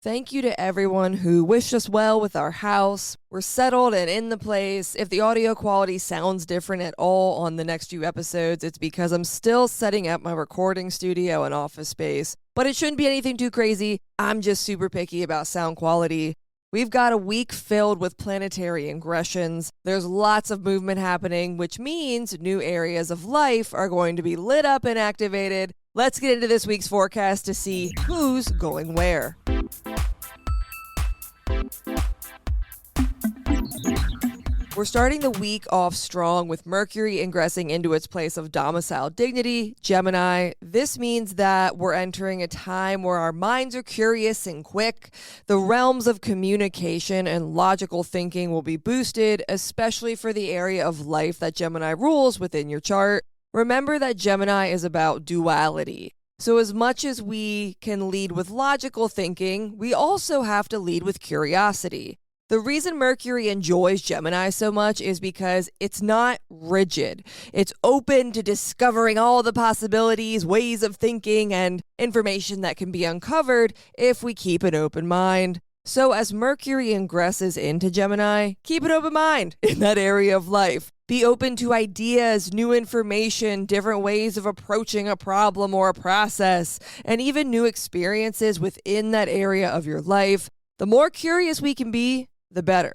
Thank you to everyone who wished us well with our house. We're settled and in the place. If the audio quality sounds different at all on the next few episodes, it's because I'm still setting up my recording studio and office space. But it shouldn't be anything too crazy. I'm just super picky about sound quality. We've got a week filled with planetary ingressions. There's lots of movement happening, which means new areas of life are going to be lit up and activated. Let's get into this week's forecast to see who's going where. We're starting the week off strong with Mercury ingressing into its place of domicile dignity, Gemini. This means that we're entering a time where our minds are curious and quick. The realms of communication and logical thinking will be boosted, especially for the area of life that Gemini rules within your chart. Remember that Gemini is about duality. So as much as we can lead with logical thinking, we also have to lead with curiosity. The reason Mercury enjoys Gemini so much is because it's not rigid. It's open to discovering all the possibilities, ways of thinking, and information that can be uncovered if we keep an open mind. So as Mercury ingresses into Gemini, keep an open mind in that area of life. Be open to ideas, new information, different ways of approaching a problem or a process, and even new experiences within that area of your life. The more curious we can be, the better.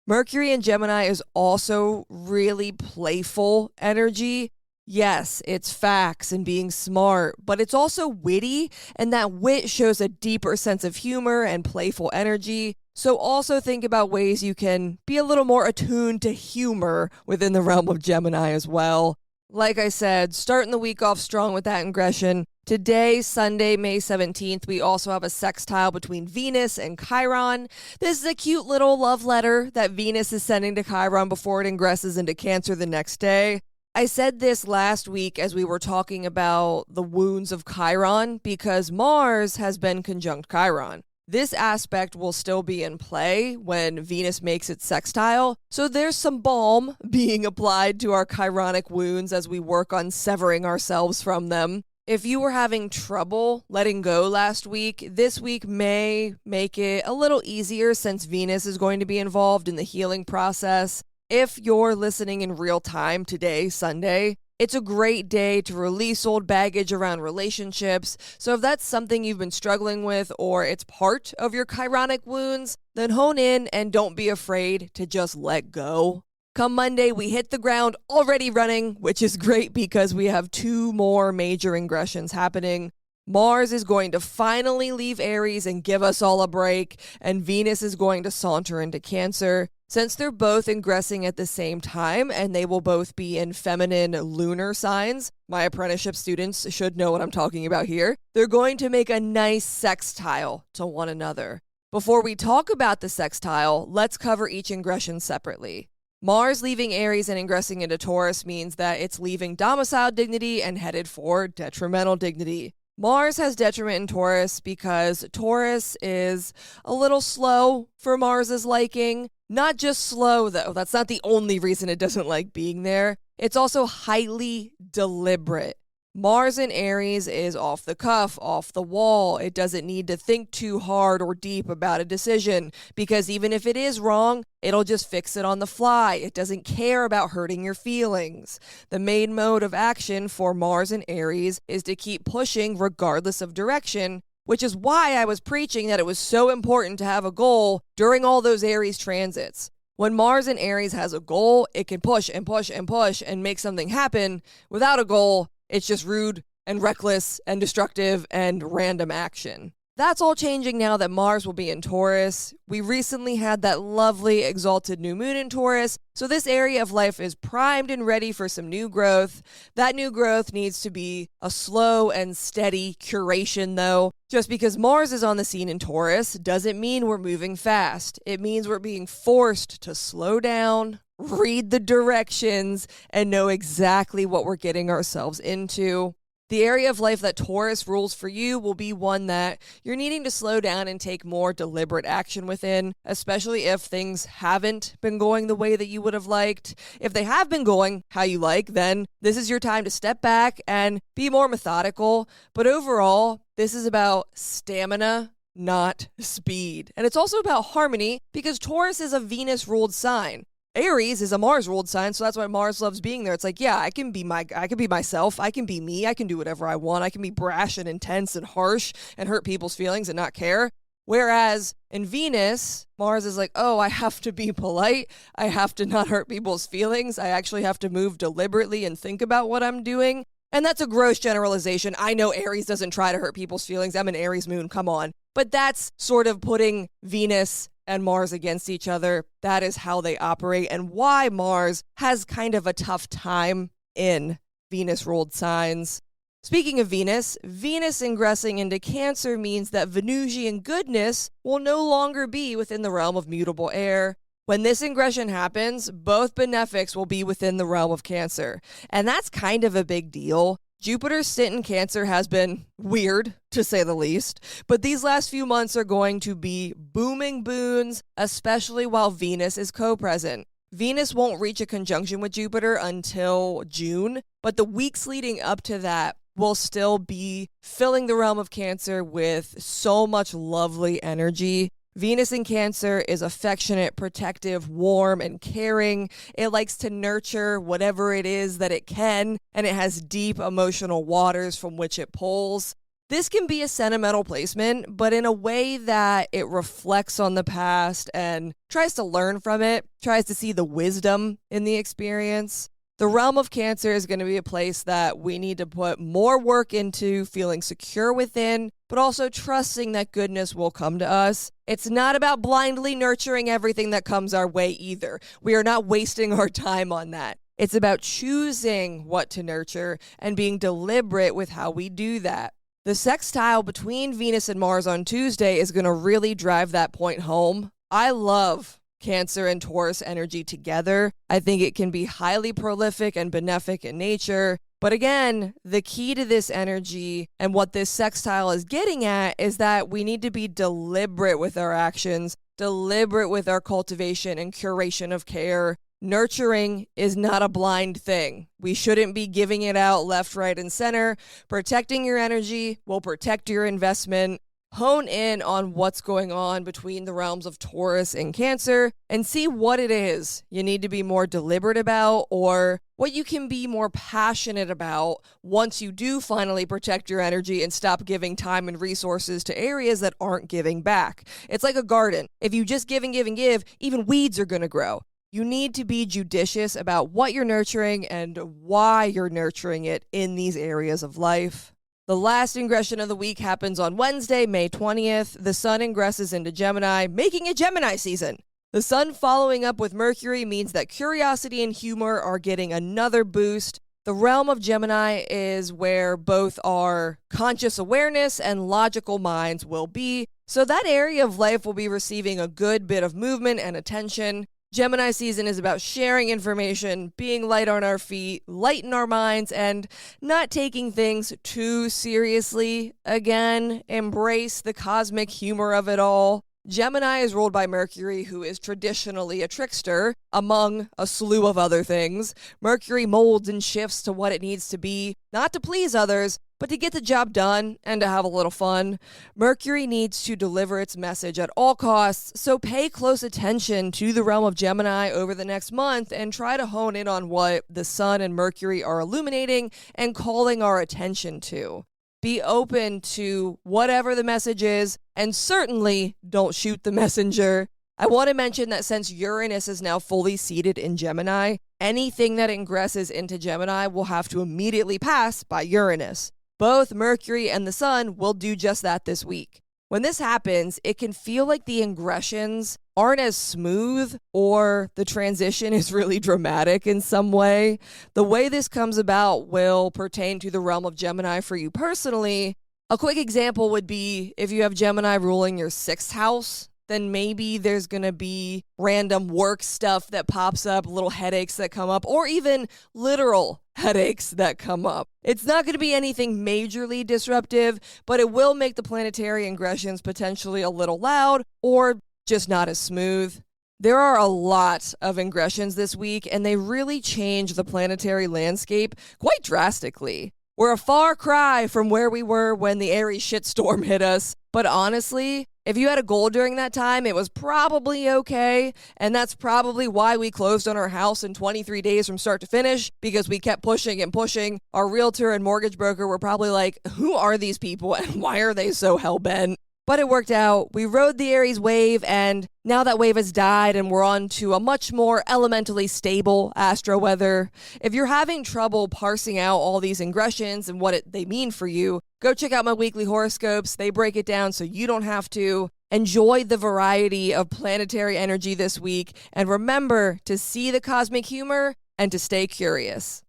Mercury in Gemini is also really playful energy. Yes, it's facts and being smart, but it's also witty, and that wit shows a deeper sense of humor and playful energy. So also think about ways you can be a little more attuned to humor within the realm of Gemini as well. Like I said, starting the week off strong with that ingression. Today, Sunday, May 17th, we also have a sextile between Venus and Chiron. This is a cute little love letter that Venus is sending to Chiron before it ingresses into Cancer the next day. I said this last week as we were talking about the wounds of Chiron because Mars has been conjunct Chiron. This aspect will still be in play when Venus makes its sextile, so there's some balm being applied to our chironic wounds as we work on severing ourselves from them. If you were having trouble letting go last week, this week may make it a little easier since Venus is going to be involved in the healing process. If you're listening in real time today, Sunday, it's a great day to release old baggage around relationships. So if that's something you've been struggling with or it's part of your chironic wounds, then hone in and don't be afraid to just let go. Come Monday, we hit the ground already running, which is great because we have two more major ingressions happening. Mars is going to finally leave Aries and give us all a break, and Venus is going to saunter into Cancer. Since they're both ingressing at the same time and they will both be in feminine lunar signs, my apprenticeship students should know what I'm talking about here, they're going to make a nice sextile to one another. Before we talk about the sextile, let's cover each ingression separately. Mars leaving Aries and ingressing into Taurus means that it's leaving domicile dignity and headed for detrimental dignity. Mars has detriment in Taurus because Taurus is a little slow for Mars's liking. Not just slow, though. That's not the only reason it doesn't like being there. It's also highly deliberate. Mars in Aries is off the cuff, off the wall. It doesn't need to think too hard or deep about a decision because even if it is wrong, it'll just fix it on the fly. It doesn't care about hurting your feelings. The main mode of action for Mars in Aries is to keep pushing regardless of direction, which is why I was preaching that it was so important to have a goal during all those Aries transits. When Mars in Aries has a goal, it can push and push and push and make something happen. Without a goal, it's just rude and reckless and destructive and random action. That's all changing now that Mars will be in Taurus. We recently had that lovely exalted new moon in Taurus, so this area of life is primed and ready for some new growth. That new growth needs to be a slow and steady curation, though. Just because Mars is on the scene in Taurus doesn't mean we're moving fast. It means we're being forced to slow down, read the directions, and know exactly what we're getting ourselves into. The area of life that Taurus rules for you will be one that you're needing to slow down and take more deliberate action within, especially if things haven't been going the way that you would have liked. If they have been going how you like, then this is your time to step back and be more methodical. But overall, this is about stamina not speed. And it's also about harmony because Taurus is a Venus-ruled sign. Aries is a Mars-ruled sign, so that's why Mars loves being there. It's like, yeah, I can be myself, I can be me, I can do whatever I want, I can be brash and intense and harsh and hurt people's feelings and not care. Whereas in Venus, Mars is like, oh, I have to be polite, I have to not hurt people's feelings, I actually have to move deliberately and think about what I'm doing. And that's a gross generalization. I know Aries doesn't try to hurt people's feelings. I'm an Aries moon, come on. But that's sort of putting Venus and Mars against each other. That is how they operate and why Mars has kind of a tough time in Venus-ruled signs. Speaking of Venus, Venus ingressing into Cancer means that Venusian goodness will no longer be within the realm of mutable air. When this ingression happens, both benefics will be within the realm of Cancer. And that's kind of a big deal. Jupiter's stint in Cancer has been weird, to say the least, but these last few months are going to be booming boons, especially while Venus is co-present. Venus won't reach a conjunction with Jupiter until June, but the weeks leading up to that will still be filling the realm of Cancer with so much lovely energy. Venus in Cancer is affectionate, protective, warm, and caring. It likes to nurture whatever it is that it can, and it has deep emotional waters from which it pulls. This can be a sentimental placement, but in a way that it reflects on the past and tries to learn from it, tries to see the wisdom in the experience. The realm of Cancer is going to be a place that we need to put more work into feeling secure within, but also trusting that goodness will come to us. It's not about blindly nurturing everything that comes our way either. We are not wasting our time on that. It's about choosing what to nurture and being deliberate with how we do that. The sextile between Venus and Mars on Tuesday is going to really drive that point home. I love Cancer and Taurus energy together. I think it can be highly prolific and benefic in nature. But again, the key to this energy and what this sextile is getting at is that we need to be deliberate with our actions, deliberate with our cultivation and curation of care. Nurturing is not a blind thing. We shouldn't be giving it out left, right, and center. Protecting your energy will protect your investment. Hone in on what's going on between the realms of Taurus and Cancer and see what it is you need to be more deliberate about or what you can be more passionate about once you do finally protect your energy and stop giving time and resources to areas that aren't giving back. It's like a garden. If you just give and give and give, even weeds are going to grow. You need to be judicious about what you're nurturing and why you're nurturing it in these areas of life. The last ingression of the week happens on Wednesday, May 20th. The sun ingresses into Gemini, making it Gemini season. The sun following up with Mercury means that curiosity and humor are getting another boost. The realm of Gemini is where both our conscious awareness and logical minds will be, so that area of life will be receiving a good bit of movement and attention. Gemini season is about sharing information, being light on our feet, light in our minds, and not taking things too seriously. Again, embrace the cosmic humor of it all. Gemini is ruled by Mercury, who is traditionally a trickster, among a slew of other things. Mercury molds and shifts to what it needs to be, not to please others, but to get the job done and to have a little fun. Mercury needs to deliver its message at all costs, so pay close attention to the realm of Gemini over the next month and try to hone in on what the Sun and Mercury are illuminating and calling our attention to. Be open to whatever the message is, and certainly don't shoot the messenger. I want to mention that since Uranus is now fully seated in Gemini, anything that ingresses into Gemini will have to immediately pass by Uranus. Both Mercury and the Sun will do just that this week. When this happens, it can feel like the ingressions aren't as smooth or the transition is really dramatic in some way. The way this comes about will pertain to the realm of Gemini for you personally. A quick example would be if you have Gemini ruling your 6th house, then maybe there's going to be random work stuff that pops up, little headaches that come up, or even literal headaches that come up. It's not going to be anything majorly disruptive, but it will make the planetary ingressions potentially a little loud or just not as smooth. There are a lot of ingressions this week, and they really change the planetary landscape quite drastically. We're a far cry from where we were when the Aries shitstorm hit us. But honestly, if you had a goal during that time, it was probably okay. And that's probably why we closed on our house in 23 days from start to finish, because we kept pushing and pushing. Our realtor and mortgage broker were probably like, who are these people and why are they so hell-bent? But it worked out. We rode the Aries wave, and now that wave has died and we're on to a much more elementally stable astro weather. If you're having trouble parsing out all these ingressions and what they mean for you, go check out my weekly horoscopes. They break it down so you don't have to. Enjoy the variety of planetary energy this week, and remember to see the cosmic humor and to stay curious.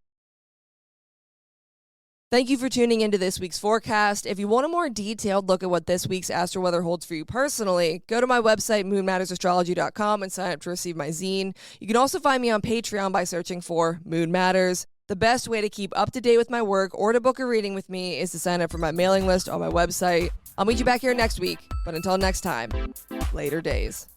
Thank you for tuning into this week's forecast. If you want a more detailed look at what this week's astro weather holds for you personally, go to my website, moonmattersastrology.com, and sign up to receive my zine. You can also find me on Patreon by searching for Moon Matters. The best way to keep up to date with my work or to book a reading with me is to sign up for my mailing list on my website. I'll meet you back here next week, but until next time, later days.